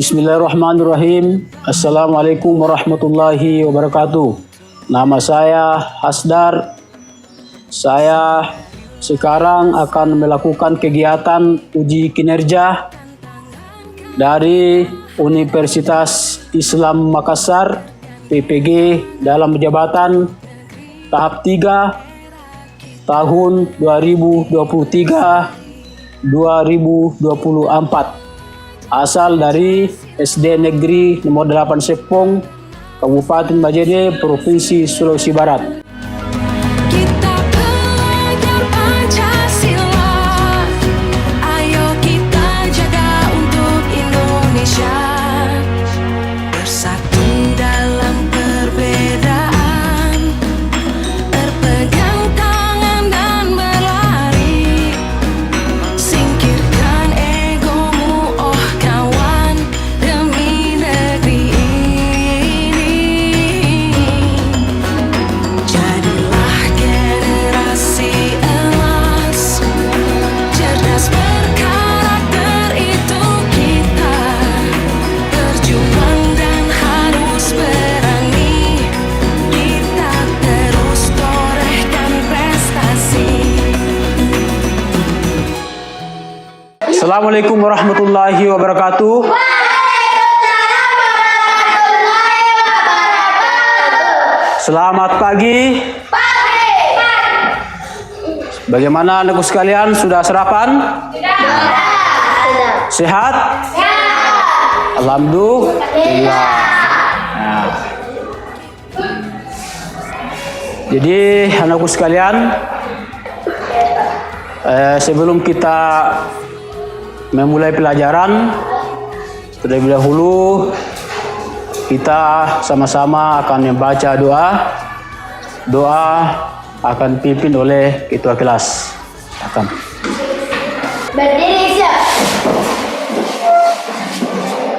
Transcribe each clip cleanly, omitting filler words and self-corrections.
Bismillahirrahmanirrahim. Assalamualaikum warahmatullahi wabarakatuh. Nama saya Hasdar. Saya sekarang akan melakukan kegiatan uji kinerja dari Universitas Islam Makassar PPG dalam jabatan tahap 3 tahun 2023-2024. Asal dari SD Negeri nomor 8 Sepong, Kabupaten Majene, Provinsi Sulawesi Barat. Kita belajar Pancasila, ayo kita jaga untuk Indonesia. Bersatu dalam perbedaan, berpegang tangan dan berlari. Singkirkan egomu, oh kawan, demi negeri ini. Jadilah generasi emas, cerdas berkarakter itu kita. Berjuang dan harus berani, kita terus torehkan prestasi. Assalamualaikum warahmatullahi wabarakatuh. Selamat pagi. Bagaimana anakku sekalian, sudah sarapan? Sehat? Alhamdulillah. Nah. Jadi anakku sekalian, sebelum kita memulai pelajaran, terlebih dahulu kita sama-sama akan membaca doa. Doa akan dipimpin oleh ketua kelas. Akan. Berdiri siap.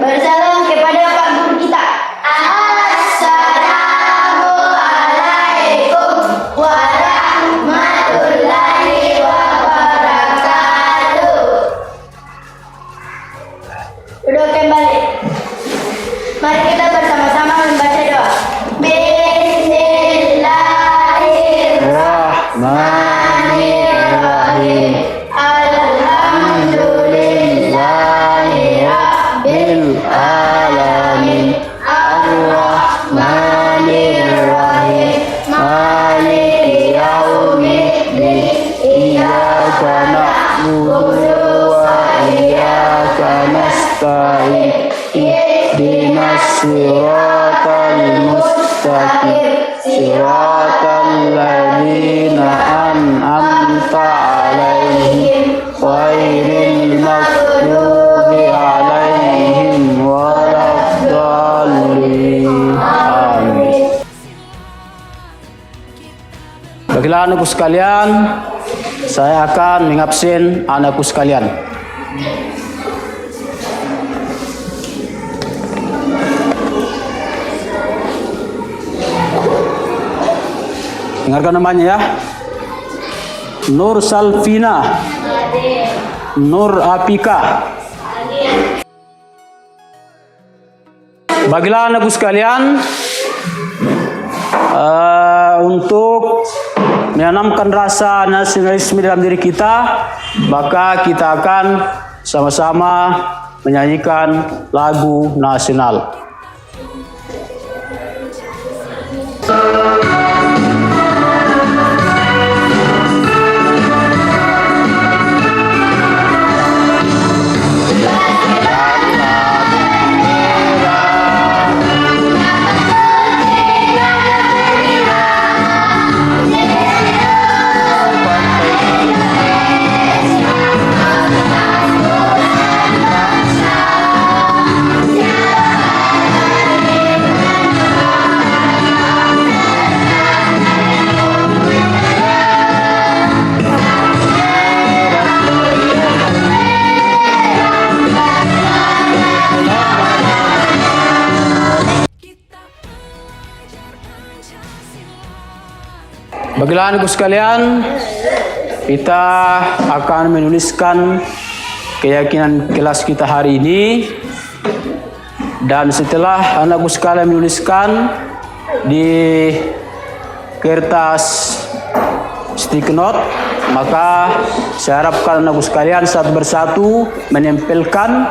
Bersalam kepada Pak Guru kita. Assalamualaikum warahmatullahi wabarakatuh. Duduk kembali. Mari kita bersama-sama membaca doa. Bismillahirrahmanirrahim. Alhamdulillahirabbil alamin. Arrahmanirrahim. Maliki yaumiddin. Iyyaka na'budu wa iyyaka nasta'in. Ihdinas siratal mustaqim. Siratal ladzina an'amta 'alaihim ghairil maghdubi 'alaihim waladdallin. Amin. Baiklah anakku sekalian, saya akan mengabsen anakku sekalian. Dengarkan namanya ya. Nur Salvina. Nur Apika. Bagilah anakku sekalian, untuk menanamkan rasa nasionalisme dalam diri kita, maka kita akan sama-sama menyanyikan lagu nasional. Baiklah anakku sekalian, kita akan menuliskan keyakinan kelas kita hari ini. Dan setelah anakku sekalian menuliskan di kertas stick note, maka saya harapkan anakku sekalian satu persatu menempelkan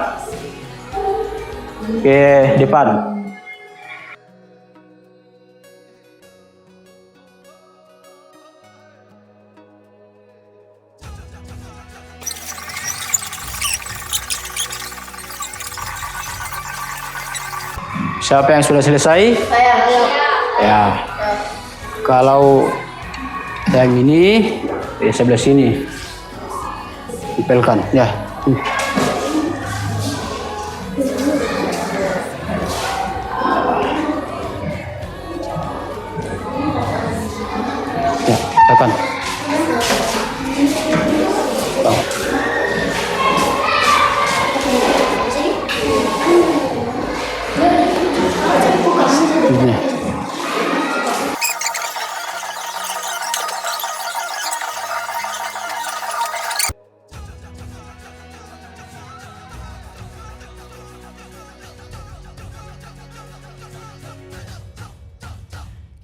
ke depan. Siapa yang sudah selesai? Ya. Kalau yang ini di sebelah sini tempelkan. Ya. Ya, tekan. Oh. Ini.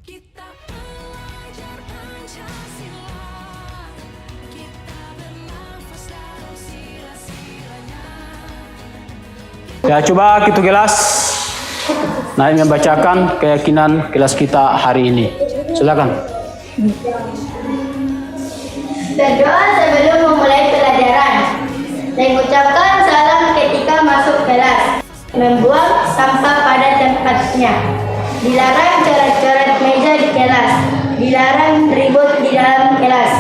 Kita belajar Pancasila, kita bernafas dalam sila-silanya. Ya, coba kita kelas naik membacakan keyakinan kelas kita hari ini. Silakan. Berdoa sebelum memulai pelajaran. Mengucapkan salam ketika masuk kelas. Membuang sampah pada tempatnya. Dilarang coret-coret meja di kelas. Dilarang ribut di dalam kelas.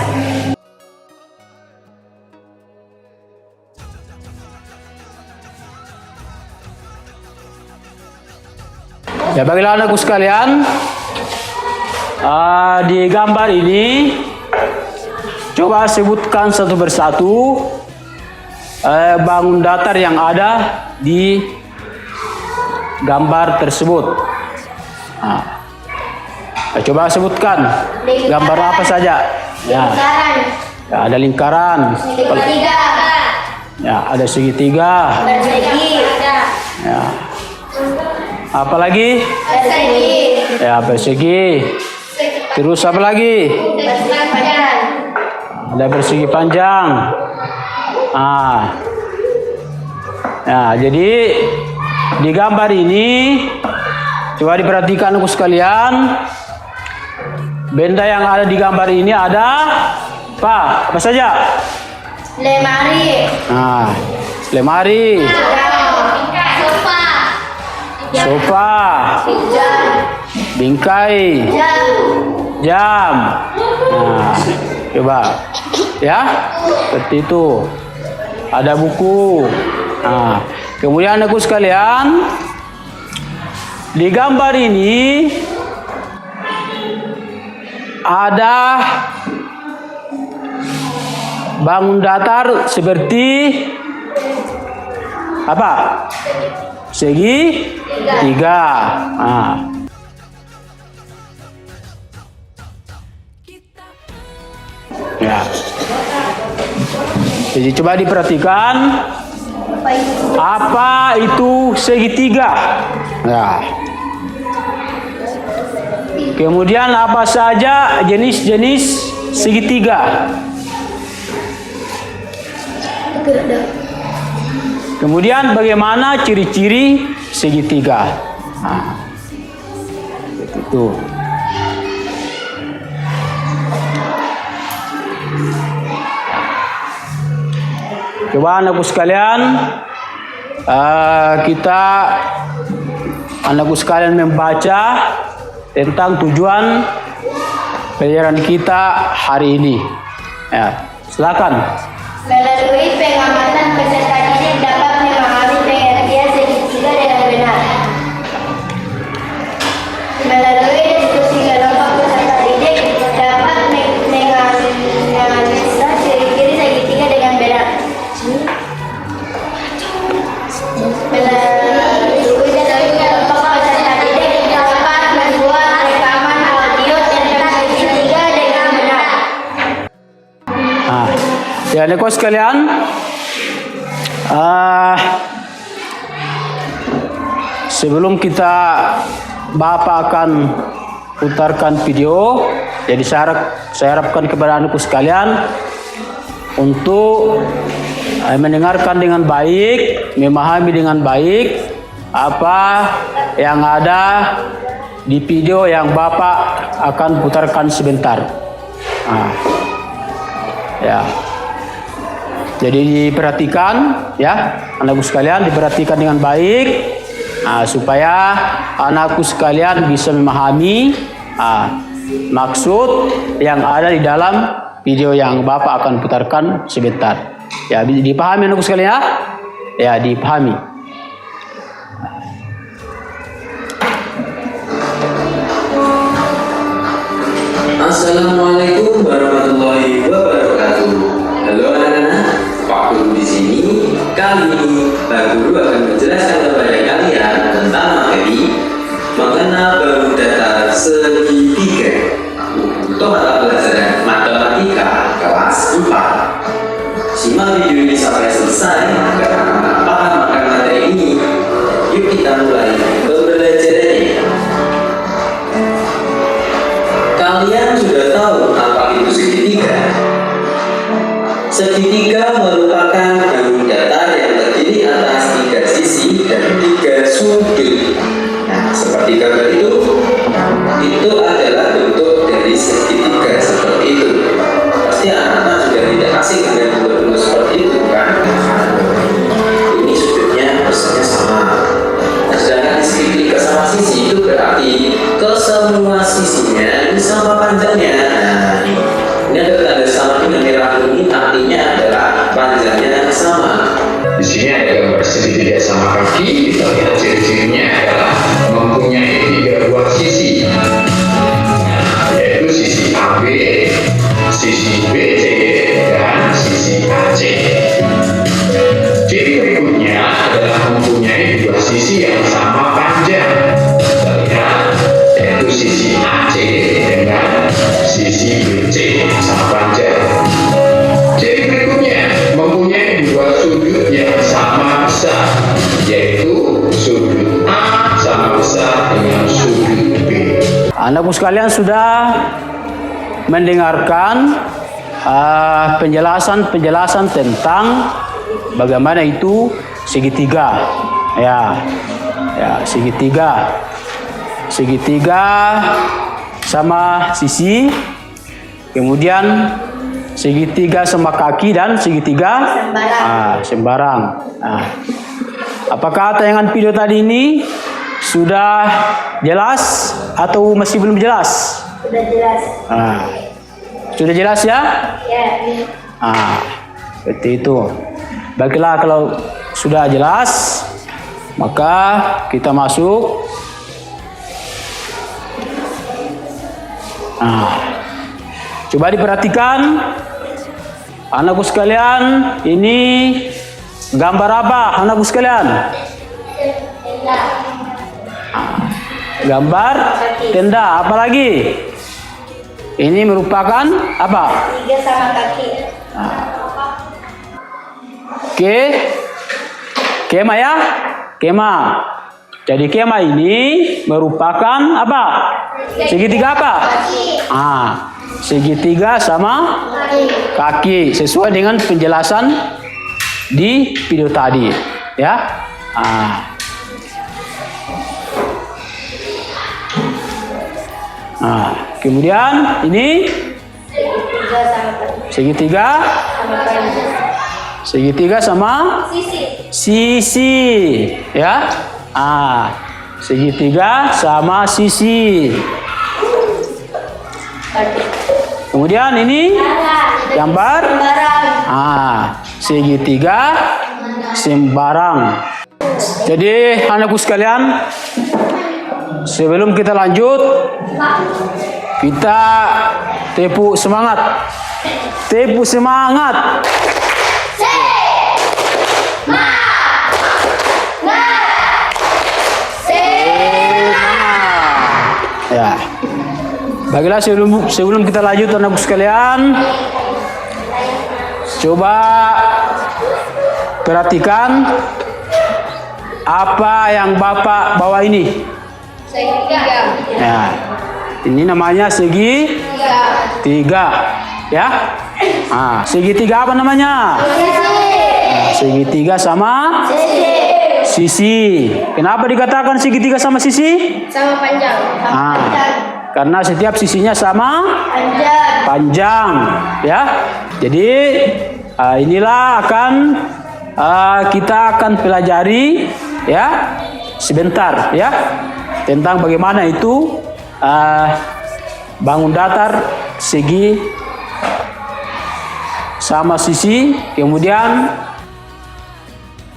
Ya, baiklah anakku sekalian, di gambar ini coba sebutkan satu persatu bangun datar yang ada di gambar tersebut. Nah, coba sebutkan gambar apa saja. Ya, Lingkaran. ya, ada lingkaran, Segitiga. ya, ada segitiga, Persegi. ya. Apa lagi? Persegi. Ya, persegi. Terus apa lagi? Persegi panjang. Ada persegi panjang. Ya, jadi di gambar ini coba diperhatikan aku sekalian. Benda yang ada di gambar ini ada apa? Apa saja? Lemari. Nah, lemari, Sofa. sofa, Jam. bingkai, Jam. jam. Nah, coba ya, seperti itu. Ada buku. Nah, kemudian aku sekalian, di gambar ini ada bangun datar seperti apa? Segi tiga. Nah. Ya. Jadi coba diperhatikan apa itu segitiga. Ya. Kemudian apa saja jenis-jenis segitiga. Kemudian bagaimana ciri-ciri segitiga. Nah, itu. Coba anakku sekalian, anakku sekalian membaca tentang tujuan pelajaran kita hari ini. Ya, silakan. Melalui pengamatan peserta didik dapat memahami pengertian segitiga dengan benar. Melalui diskusi kelompok peserta didik dapat menganalisa ciri-ciri segitiga dengan benar. Melalui diskusi kelompok peserta didik dapat membuat rekaman audio tentang segitiga dengan benar. Nah, ya anakku sekalian, sebelum Bapak akan putarkan video, jadi saya harapkan kepada anakku sekalian untuk mendengarkan dengan baik, memahami dengan baik apa yang ada di video yang Bapak akan putarkan sebentar. Ya. Jadi diperhatikan ya, anakku sekalian, diperhatikan dengan baik supaya anakku sekalian bisa memahami maksud yang ada di dalam video yang Bapak akan putarkan sebentar. Ya, dipahami anakku sekalian ya? Ya, dipahami. Assalamualaikum warahmatullahi wabarakatuh. Halo anak-anak, Pak Guru di sini. Kali ini Pak Guru akan menjelaskan kepada kalian tentang materi mengenal bahu datar segitiga untuk mata pelajaran matematika kelas 4. Simak video ini sampai selesai agar anak-anak paham akan materi ini. Yuk kita mulai pembelajarannya. Kalian sudah tahu apa itu segitiga? Segitiga merupakan bahu datar yang terdiri atas 3 sisi dan 3 sudut. Nah, seperti gambar itu adalah bentuk dari segitiga seperti itu. Pasti anak-anak sudah tidak asing dengan bentuk seperti itu, kan? Ini sudutnya persennya sama. Nah, sedangkan segitiga sama sisi itu berarti ke semua sisinya ini sama panjangnya. Nah, ini ada tanda sama dengan merah kuning, artinya adalah panjangnya sama. Di sini ada gambar segitiga sama kaki. Kita lihat ciri-cirinya adalah mempunyai 3 buah sisi, yaitu sisi AB, sisi BC, dan sisi AC. Ciri berikutnya adalah mempunyai 2 sisi yang sama panjang. Kita lihat, yaitu sisi AC dengan sisi BC sama panjang. Ciri berikutnya mempunyai 2 sudut yang sama besar, yaitu sudut A sama besar dengan sudut B. Anakku sekalian sudah mendengarkan penjelasan tentang bagaimana itu segitiga. Ya, segitiga sama sisi, kemudian segitiga sama kaki, dan segitiga sembarang. Apakah tayangan video tadi ini sudah jelas atau masih belum jelas? Sudah jelas. Sudah jelas ya? Ya. Seperti itu. Baiklah, kalau sudah jelas, maka kita masuk. Coba diperhatikan, anakku sekalian, ini gambar apa, anakku sekalian? Gambar tenda. Apa lagi? Ini merupakan apa? 3 sama kaki. Kema ya? Kema. Jadi kema ini merupakan apa? Segitiga apa? Segitiga sama kaki, sesuai dengan penjelasan di video tadi, ya. Kemudian ini segitiga sama sisi, ya. Segitiga sama sisi. Kemudian ini gambar segitiga sembarang. Jadi anakku sekalian, sebelum kita lanjut, kita tepuk semangat. Tepuk semangat. Ya. Baiklah, sebelum kita lanjut anakku sekalian, coba perhatikan apa yang Bapak bawa ini? Segitiga. Ya. Ini namanya segitiga. Ya. Nah, segitiga apa namanya? Nah, segitiga sama sisi. Kenapa dikatakan segitiga sama sisi? Sama panjang. Ah, karena setiap sisinya sama Panjang. panjang, ya. Jadi inilah kita akan pelajari, ya, sebentar, ya, tentang bagaimana itu bangun datar segi sama sisi, kemudian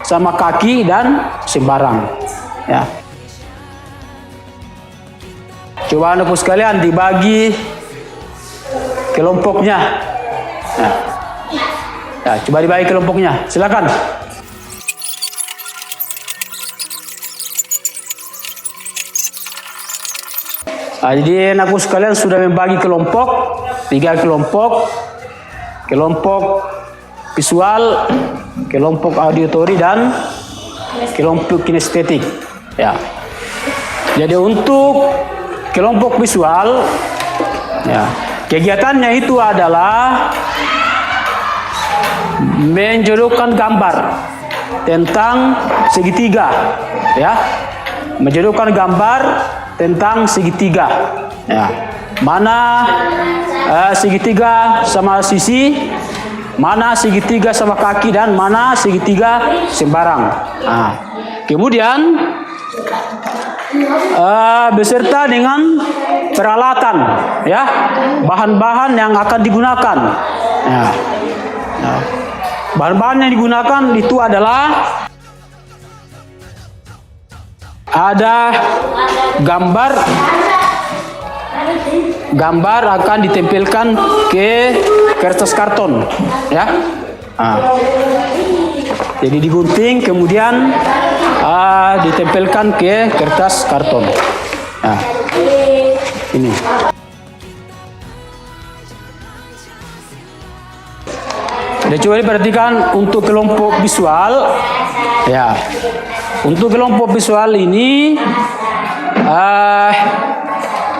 sama kaki dan sembarang, ya. Coba anak sekalian dibagi kelompoknya. Ya, coba dibagi kelompoknya. Silakan. Jadi anakku sekalian sudah membagi kelompok, 3 kelompok, kelompok visual, kelompok auditori dan kelompok kinestetik. Ya. Jadi untuk kelompok visual, ya, kegiatannya itu adalah menjodohkan gambar tentang segitiga, ya, menjodohkan gambar tentang segitiga, ya, mana segitiga sama sisi, mana segitiga sama kaki, dan mana segitiga sembarang. Nah, kemudian beserta dengan peralatan, ya, bahan-bahan yang akan digunakan. Ya. Nah, bahan-bahan yang digunakan itu adalah ada gambar akan ditempelkan ke kertas karton, ya. Nah, jadi digunting kemudian ditempelkan ke kertas karton. Nah, ini. Jadi coba diperhatikan untuk kelompok visual, ya. Untuk kelompok visual ini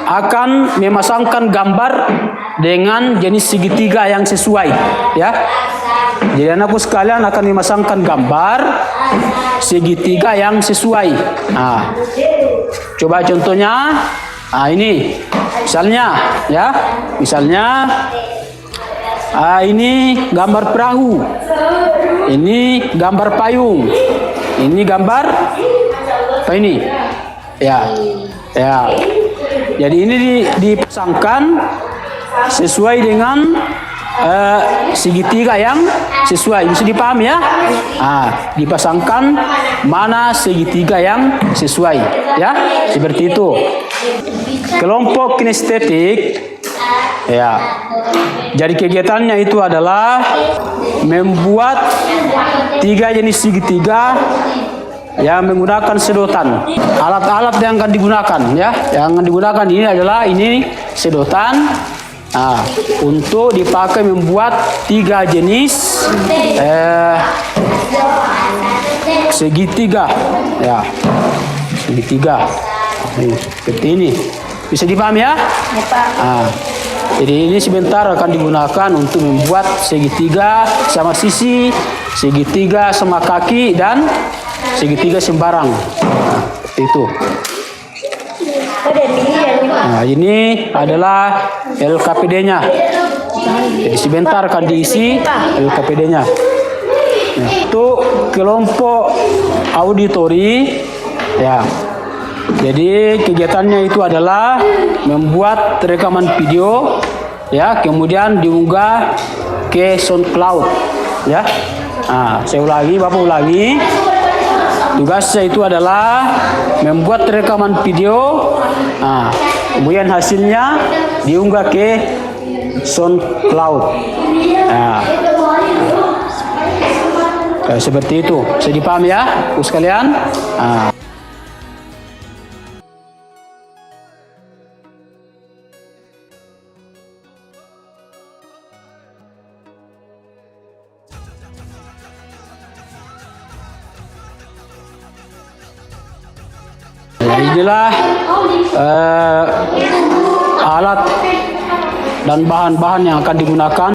akan memasangkan gambar dengan jenis segitiga yang sesuai, ya. Jadi anakku sekalian akan memasangkan gambar segitiga yang sesuai. Nah, coba contohnya, ini, misalnya, ya, misalnya ini gambar perahu, ini gambar payung, ini gambar apa ini? Ya, ya. Jadi ini dipasangkan sesuai dengan segitiga yang sesuai. Bisa dipahami, ya? Dipasangkan mana segitiga yang sesuai, ya, seperti itu. Kelompok kinestetik, ya. Jadi kegiatannya itu adalah membuat 3 jenis segitiga yang menggunakan sedotan. Alat-alat yang akan digunakan, ya, yang akan digunakan ini adalah sedotan. Nah, untuk dipakai membuat 3 jenis segitiga, ya, segitiga. Seperti ini. Bisa dipahami, ya? Jadi ini sebentar akan digunakan untuk membuat segitiga sama sisi, segitiga sama kaki, dan segitiga sembarang. Nah, itu. Nah, ini adalah LKPD-nya. Jadi sebentar akan diisi LKPD-nya. Nah, untuk kelompok auditori, ya. Jadi kegiatannya itu adalah membuat rekaman video, ya, kemudian diunggah ke SoundCloud, ya. Nah, saya ulangi, Bapak ulangi. Tugasnya itu adalah membuat rekaman video, nah, kemudian hasilnya diunggah ke SoundCloud. Nah, seperti itu. Bisa dipahami, ya, sekalian? Nah. Nah, inilah alat dan bahan-bahan yang akan digunakan.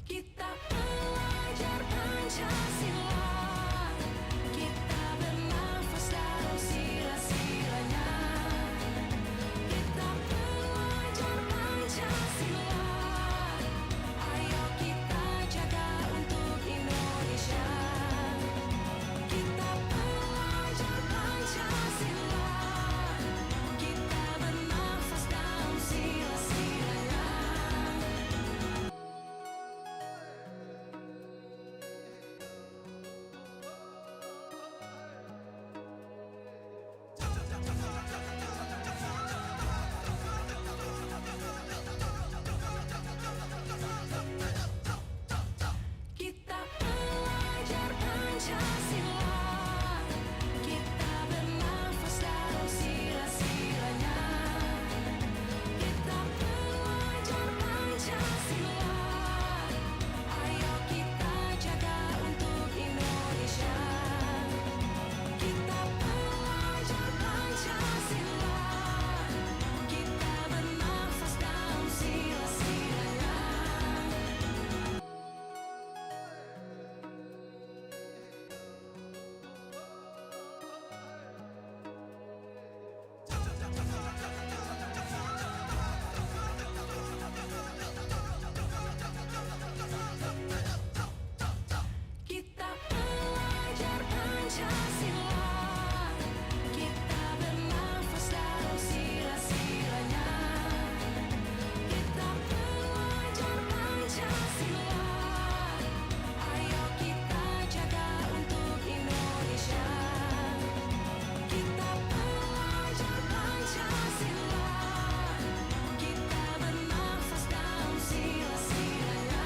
Kita belajar Pancasila, kita bernafas dalam sila-silanya. Kita belajar Pancasila, ayo kita jaga untuk Indonesia. Kita belajar Pancasila, kita bernafas dalam sila-silanya. Kita belajar Pancasila, kita bernafas dalam sila-silanya. Kita belajar Pancasila, ayo kita jaga untuk Indonesia. Kita belajar Pancasila, kita bernafas dalam sila-silanya. Kita belajar Pancasila, kita bernafas dalam sila-silanya. Kita belajar Pancasila, ayo kita jaga untuk Indonesia. Kita belajar Pancasila, kita bernafas dalam sila-silanya.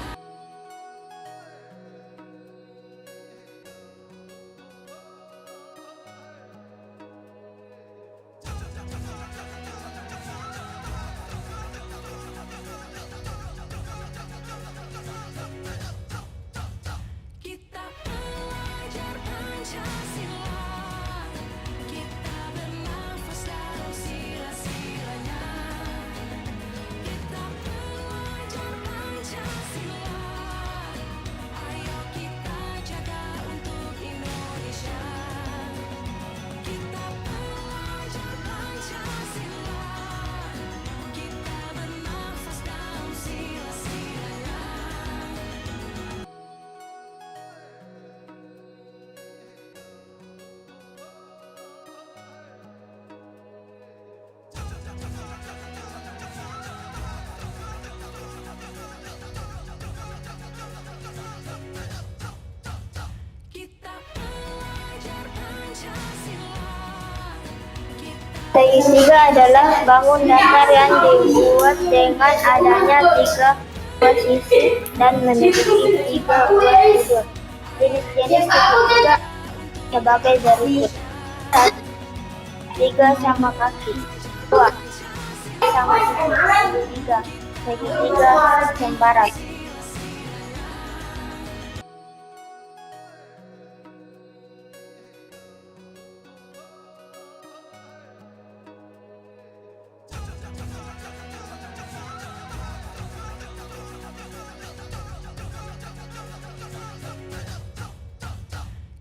Kita belajar Pancasila, kita bernafas dalam sila-silanya. Kita belajar Pancasila, ayo kita jaga untuk Indonesia. Kita belajar Pancasila, kita bernafas dalam sila-silanya. Kita belajar Pancasila, kita Segitiga adalah bangun datar yang dibuat dengan adanya 3 buah sisi dan memiliki 3 buah sudut. Jenis-jenis segitiga sebagai berikut: 3 sama kaki, 2 sama sisi, 3 segitiga sembarang.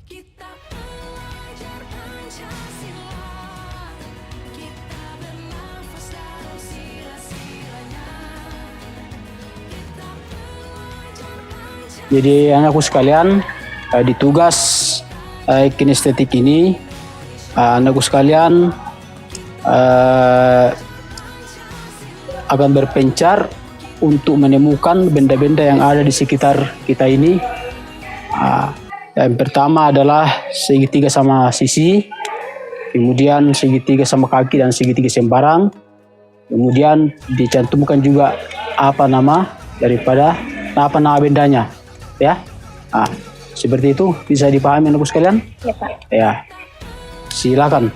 Kita belajar Pancasila, kita bernafas dalam sila-silanya. Kita belajar Pancasila. Jadi anakku sekalian, di tugas kinestetik ini, anakku sekalian akan berpencar untuk menemukan benda-benda yang ada di sekitar kita ini. Yang pertama adalah segitiga sama sisi, kemudian segitiga sama kaki dan segitiga sembarang. Kemudian dicantumkan juga apa nama bendanya, ya. Seperti itu, bisa dipahami anak sekalian? Ya, Pak. Ya, silakan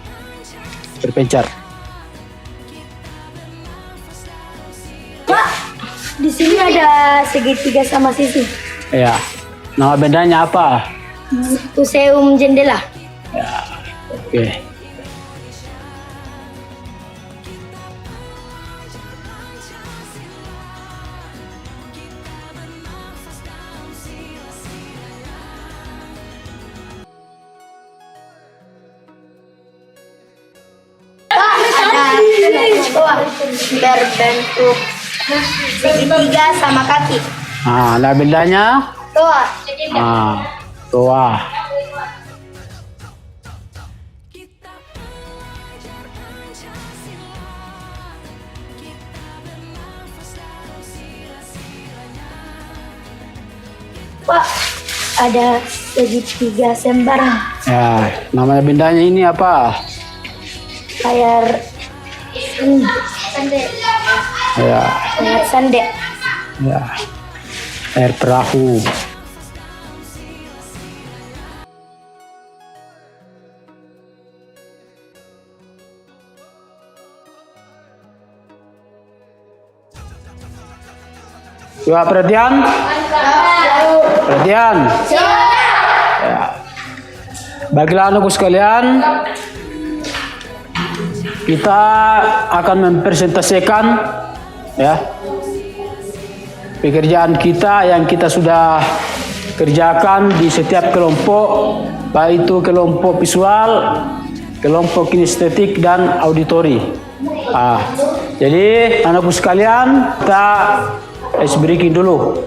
berpencar. Pak, di sini ada segitiga sama sisi. Ya, nama bendanya apa? Museum jendela. Oke. Ada berbentuk segitiga sama kaki. Nama bendanya? Toa. Toa. Pak, ada segitiga sembarang. Ya, nama bendanya ini apa? Layar sande. Ya, Layar sande. ya. Air perahu. Coba perhatian. Perhatian. Ya. Baiklah anakku sekalian, kita akan mempresentasikan ya pekerjaan kita yang kita sudah kerjakan di setiap kelompok, baik itu kelompok visual, kelompok kinestetik dan auditori. Jadi anakku sekalian, kita ice breaking dulu.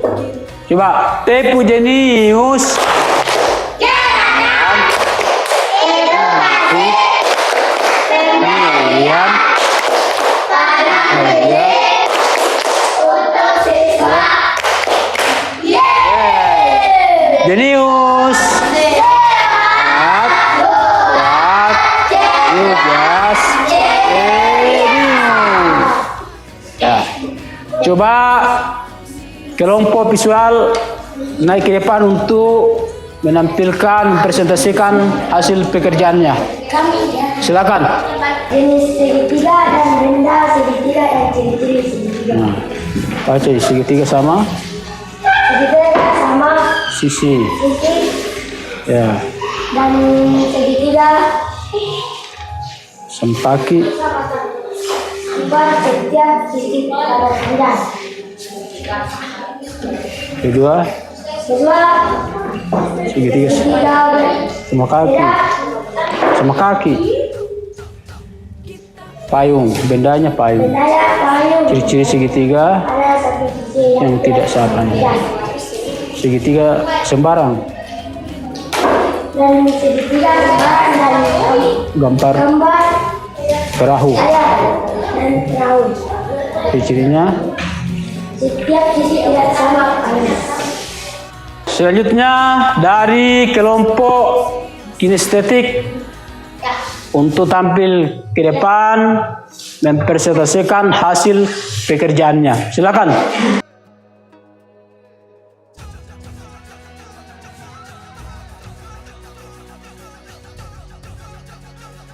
Coba tepu jenius. Jenius. Ya. Coba kelompok visual naik ke depan untuk menampilkan, mempresentasikan hasil pekerjaannya. Silakan. Jenis segitiga dan benda segitiga yang ciri-ciri segitiga. Baca segitiga sama Segitiga sama sisi. sisi Ya, dan segitiga sama kaki. buat setiap sisi pada panjang. Kedua, Kedua, segitiga segitiga sama kaki. Sama kaki. Payung, bendanya payung. bendanya payung. Ciri-ciri segitiga Ada satu sisi yang tidak sama. Segitiga sembarang. dan segitiga sembarang dan Gambar gambar perahu. layar dan perahu. Ciri-cirinya. Setiap sisi tidak sama panjang. Selanjutnya dari kelompok kinestetik untuk tampil ke depan mempresentasikan hasil pekerjaannya. Silakan.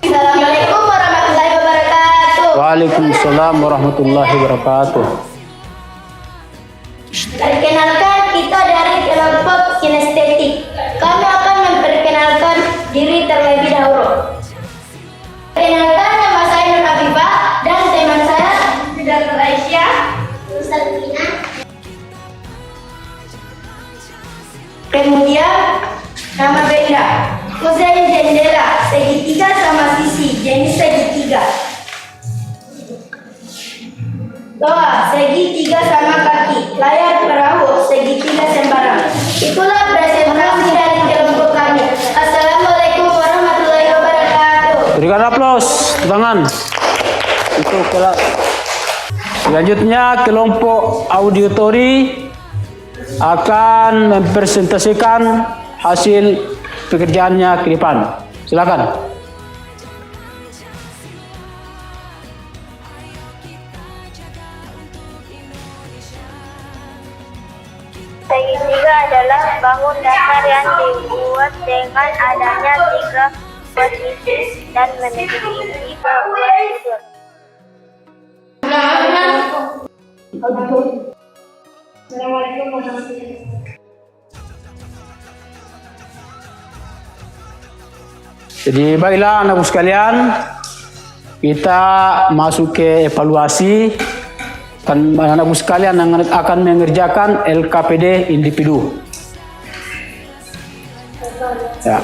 Assalamualaikum warahmatullahi wabarakatuh. Waalaikumsalam warahmatullahi wabarakatuh. Perkenalkan, kita dari kelompok kinestetik. Kami akan memperkenalkan diri terlebih dahulu. Perkenalkan, nama saya Nur Afifah dan teman saya Dr. Aisyah, Ustaz Tina. Kemudian nama benda Museum jendela segitiga sama sisi jenis segitiga. Doa segitiga sama kaki, layar perahu segitiga sembarang. Itulah presentasi dari kelompok kami. Assalamualaikum warahmatullahi wabarakatuh. Berikan aplaus, tangan. Itu kelas. Selanjutnya kelompok auditori akan mempresentasikan hasil pekerjaannya ke depan. Silakan. Segitiga adalah bangun dasar yang dibuat dengan adanya 3 posisi dan memiliki 3 buah sudut. Jadi baiklah anak-anak sekalian, kita masuk ke evaluasi. Kan anak-anak sekalian yang akan mengerjakan LKPD individu. Ya.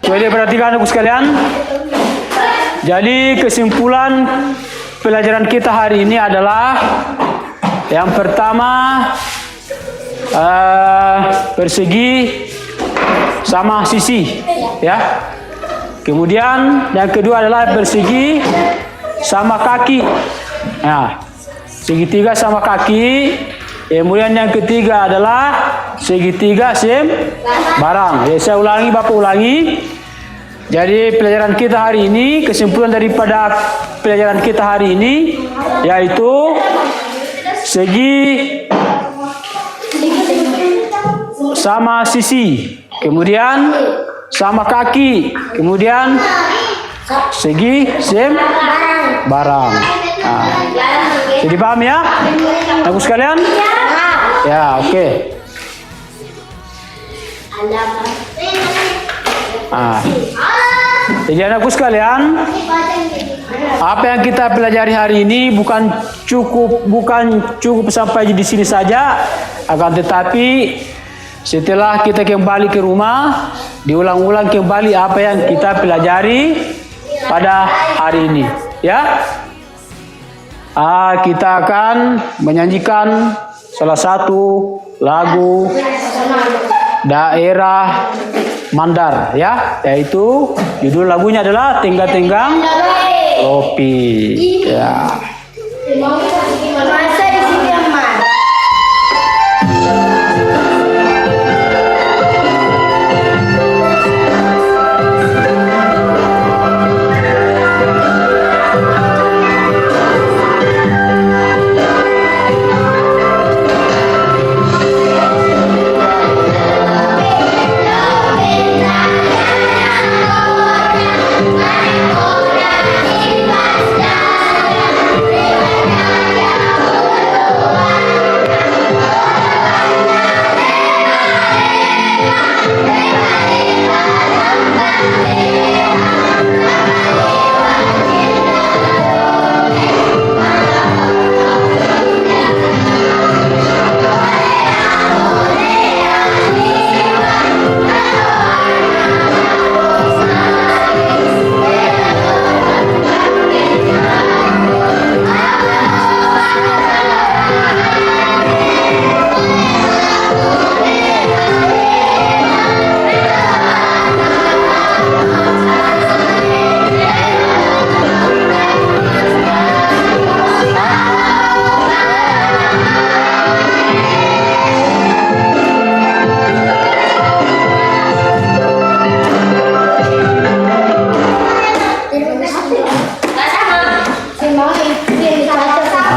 Coba perhatikan anak sekalian. Jadi kesimpulan pelajaran kita hari ini adalah yang pertama persegi sama sisi, ya. Kemudian yang kedua adalah persegi sama kaki. Nah, segitiga sama kaki. Kemudian yang ketiga adalah segitiga barang. Ya, saya ulangi, Bapak ulangi. Jadi pelajaran kita hari ini, kesimpulan daripada pelajaran kita hari ini yaitu segi sama sisi, kemudian sama kaki, kemudian segi barang. Nah, jadi paham ya, aku sekalian? Ya, oke. Nah, jadi anakku sekalian, apa yang kita pelajari hari ini bukan cukup sampai di sini saja, akan tetapi setelah kita kembali ke rumah, diulang-ulang kembali apa yang kita pelajari pada hari ini, ya. Kita akan menyanyikan salah satu lagu daerah Mandar, ya, yaitu judul lagunya adalah Tenggang-tenggang Lopi, ya. Masa di sini aman.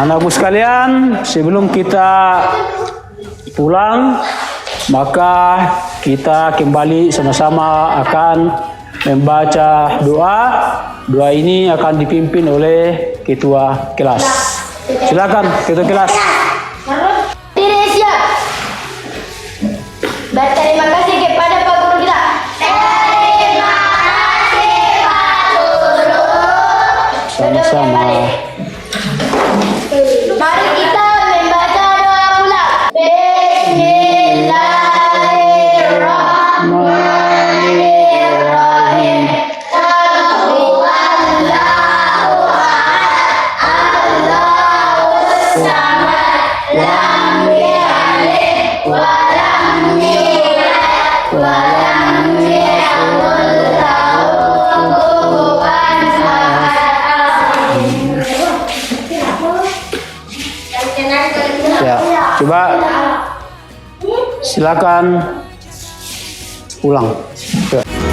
Anakku sekalian, sebelum kita pulang, maka kita kembali sama-sama akan membaca doa. Doa ini akan dipimpin oleh ketua kelas. Silakan ketua kelas. Diri siap. Berterima kasih kepada Pak Guru kita. Terima kasih Pak Guru. Sama-sama. Mari kita Ya, coba silakan ulang. Coba.